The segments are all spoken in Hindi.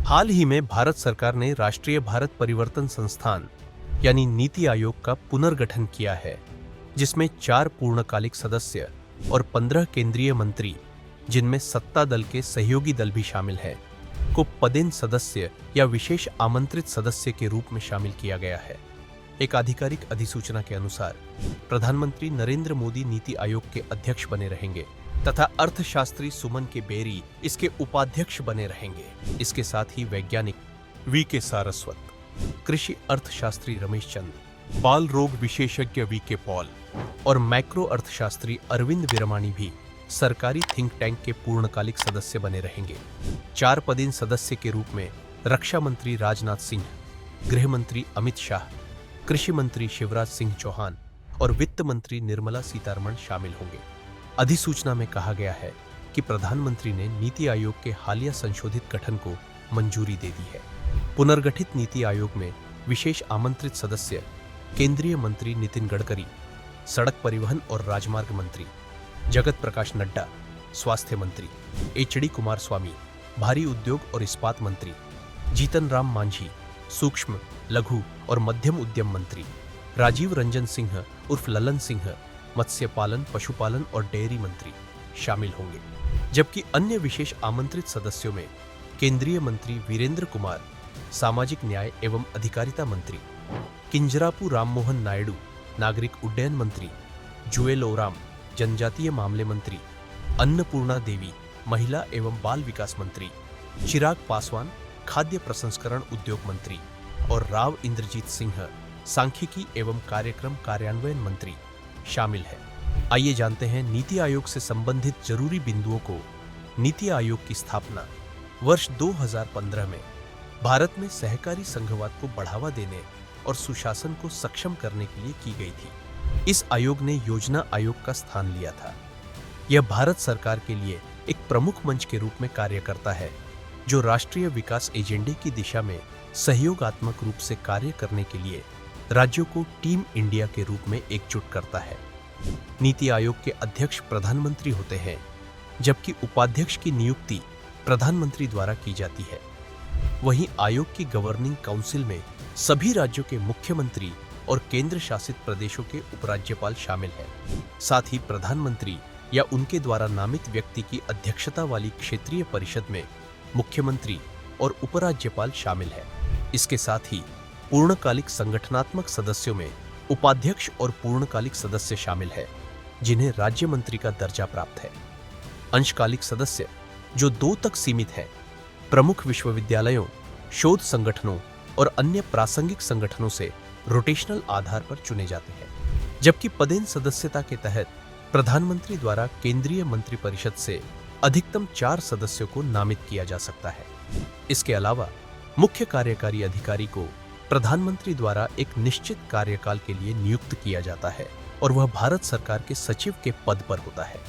हाल ही में भारत सरकार ने राष्ट्रीय भारत परिवर्तन संस्थान यानी नीति आयोग का पुनर्गठन किया है, जिसमें 4 पूर्णकालिक सदस्य और 15 केंद्रीय मंत्री, जिनमें सत्ता दल के सहयोगी दल भी शामिल हैं, को पदेन सदस्य या विशेष आमंत्रित सदस्य के रूप में शामिल किया गया है। एक आधिकारिक अधिसूचना के अनुसार प्रधानमंत्री नरेंद्र मोदी नीति आयोग के अध्यक्ष बने रहेंगे तथा अर्थशास्त्री सुमन के बेरी इसके उपाध्यक्ष बने रहेंगे। इसके साथ ही वैज्ञानिक वी.के. सारस्वत, कृषि अर्थशास्त्री रमेश चंद, बाल रोग विशेषज्ञ वी.के. पॉल और मैक्रो अर्थशास्त्री अरविंद विरमानी भी सरकारी थिंक टैंक के पूर्णकालिक सदस्य बने रहेंगे। 4 पदेन सदस्य के रूप में रक्षा मंत्री राजनाथ सिंह, गृह मंत्री अमित शाह, कृषि मंत्री शिवराज सिंह चौहान और वित्त मंत्री निर्मला सीतारमण शामिल होंगे। अधिसूचना में कहा गया है कि प्रधानमंत्री ने नीति आयोग के हालिया संशोधित गठन को मंजूरी दे दी है। पुनर्गठित नीति आयोग में विशेष आमंत्रित सदस्य केंद्रीय मंत्री नितिन गडकरी, सड़क परिवहन और राजमार्ग मंत्री जगत प्रकाश नड्डा, स्वास्थ्य मंत्री एच.डी. कुमारस्वामी, भारी उद्योग और इस्पात मंत्री जीतन राम मांझी, सूक्ष्म, लघु और मध्यम उद्यम मंत्री राजीव रंजन सिंह उर्फ ललन सिंह, मत्स्य पालन, पशुपालन और डेयरी मंत्री शामिल होंगे। जबकि अन्य विशेष आमंत्रित सदस्यों में केंद्रीय मंत्री वीरेंद्र कुमार, सामाजिक न्याय एवं अधिकारिता मंत्री किंजरापू राममोहन नायडू, नागरिक उड्डयन मंत्री जुएल ओराम, जनजातीय मामले मंत्री अन्नपूर्णा देवी, महिला एवं बाल विकास मंत्री चिराग पासवान, खाद्य प्रसंस्करण उद्योग मंत्री और राव इंद्रजीत सिंह, सांख्यिकी एवं कार्यक्रम कार्यान्वयन मंत्री शामिल है। आइए जानते हैं नीति आयोग से संबंधित जरूरी बिंदुओं को। नीति आयोग की स्थापना वर्ष 2015 में भारत में सहकारी संघवाद को बढ़ावा देने और सुशासन को सक्षम करने के लिए की गई थी। इस आयोग ने योजना आयोग का स्थान लिया था। यह भारत सरकार के लिए एक प्रमुख मंच के रूप में कार्य करता है, जो राष्ट्रीय विकास एजेंडे की दिशा में सहयोगात्मक रूप से कार्य करने के लिए राज्यों को टीम इंडिया के रूप में एकजुट करता है। नीति आयोग के अध्यक्ष प्रधानमंत्री होते हैं, जबकि उपाध्यक्ष की नियुक्ति प्रधानमंत्री द्वारा की जाती है। वहीं आयोग की गवर्निंग काउंसिल में सभी राज्यों के मुख्यमंत्री और केंद्र शासित प्रदेशों के उपराज्यपाल शामिल हैं। साथ ही प्रधानमंत्री या उनके द्वारा नामित व्यक्ति की अध्यक्षता वाली क्षेत्रीय परिषद में मुख्यमंत्री और उपराज्यपाल शामिल है। इसके साथ ही पूर्णकालिक संगठनात्मक सदस्यों में उपाध्यक्ष और पूर्णकालिक सदस्य शामिल है, जिन्हें राज्य मंत्री का दर्जा प्राप्त है। अंशकालिक सदस्य, जो 2 तक सीमित है, प्रमुख विश्वविद्यालयों, शोध संगठनों और अन्य प्रासंगिक संगठनों से रोटेशनल आधार पर चुने जाते हैं। जबकि पदेन सदस्यता के तहत प्रधानमंत्री द्वारा केंद्रीय मंत्रिपरिषद से अधिकतम 4 सदस्यों को नामित किया जा सकता है। इसके अलावा मुख्य कार्यकारी अधिकारी को प्रधानमंत्री द्वारा एक निश्चित कार्यकाल के लिए नियुक्त किया जाता है और वह भारत सरकार के सचिव के पद पर होता है।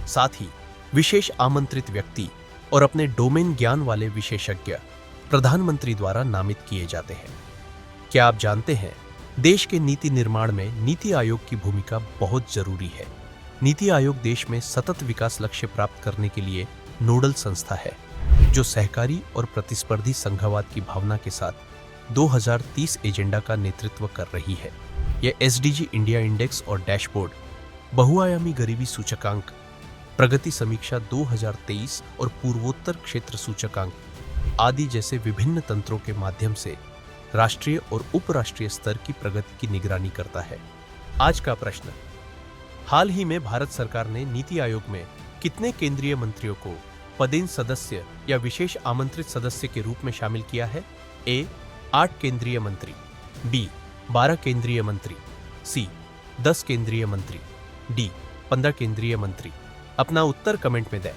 साथ ही विशेष आमंत्रित व्यक्ति और अपने डोमेन ज्ञान वाले विशेषज्ञ प्रधानमंत्री द्वारा नामित किए जाते हैं। क्या आप जानते हैं, देश के नीति निर्माण में नीति आयोग की भूमिका बहुत जरूरी है। नीति आयोग देश में सतत विकास लक्ष्य प्राप्त करने के लिए नोडल संस्था है, जो सहकारी और प्रतिस्पर्धी संघवाद की भावना के साथ 2030 एजेंडा का नेतृत्व कर रही है। यह एसडीजी इंडिया इंडेक्स और डैशबोर्ड, बहुआयामी गरीबी सूचकांक, प्रगति समीक्षा 2023 और पूर्वोत्तर क्षेत्र सूचकांक आदि जैसे विभिन्न तंत्रों के माध्यम से राष्ट्रीय और उपराष्ट्रीय स्तर की प्रगति की निगरानी करता है। आज का प्रश्न: हाल ही में भारत सरकार ने नीति आयोग में कितने केंद्रीय मंत्रियों को पदेन सदस्य या विशेष आमंत्रित सदस्य के रूप में शामिल किया है? ए 8 केंद्रीय मंत्री, बी 12 केंद्रीय मंत्री, सी 10 केंद्रीय मंत्री, डी 15 केंद्रीय मंत्री। अपना उत्तर कमेंट में दें।